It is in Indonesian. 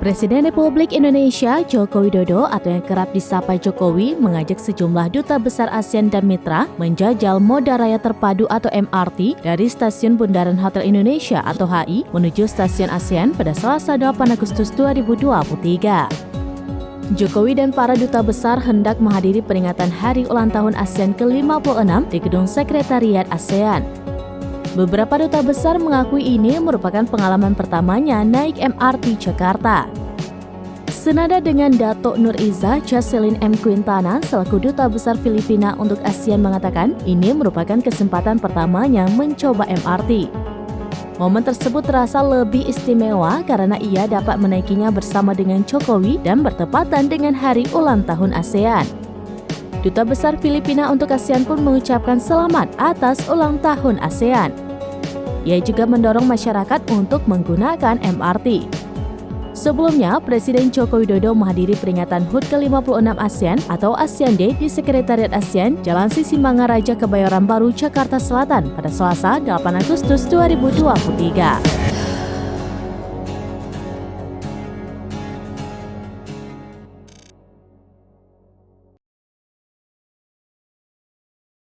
Presiden Republik Indonesia Joko Widodo atau yang kerap disapa Jokowi mengajak sejumlah duta besar ASEAN dan mitra menjajal moda raya terpadu atau MRT dari Stasiun Bundaran Hotel Indonesia atau HI menuju Stasiun ASEAN pada Selasa 8 Agustus 2023. Jokowi dan para duta besar hendak menghadiri peringatan Hari Ulang Tahun ASEAN ke-56 di Gedung Sekretariat ASEAN. Beberapa duta besar mengakui ini merupakan pengalaman pertamanya naik MRT Jakarta. Senada dengan Dato' Nur Izzah Jocelyn M. Quintana selaku duta besar Filipina untuk ASEAN mengatakan ini merupakan kesempatan pertamanya mencoba MRT. Momen tersebut terasa lebih istimewa karena ia dapat menaikinya bersama dengan Jokowi dan bertepatan dengan Hari Ulang Tahun ASEAN. Duta besar Filipina untuk ASEAN pun mengucapkan selamat atas ulang tahun ASEAN. Ia juga mendorong masyarakat untuk menggunakan MRT. Sebelumnya, Presiden Joko Widodo menghadiri peringatan HUT ke-56 ASEAN atau ASEAN Day di Sekretariat ASEAN, Jalan Sisingamangaraja, Kebayoran Baru, Jakarta Selatan pada Selasa 8 Agustus 2023.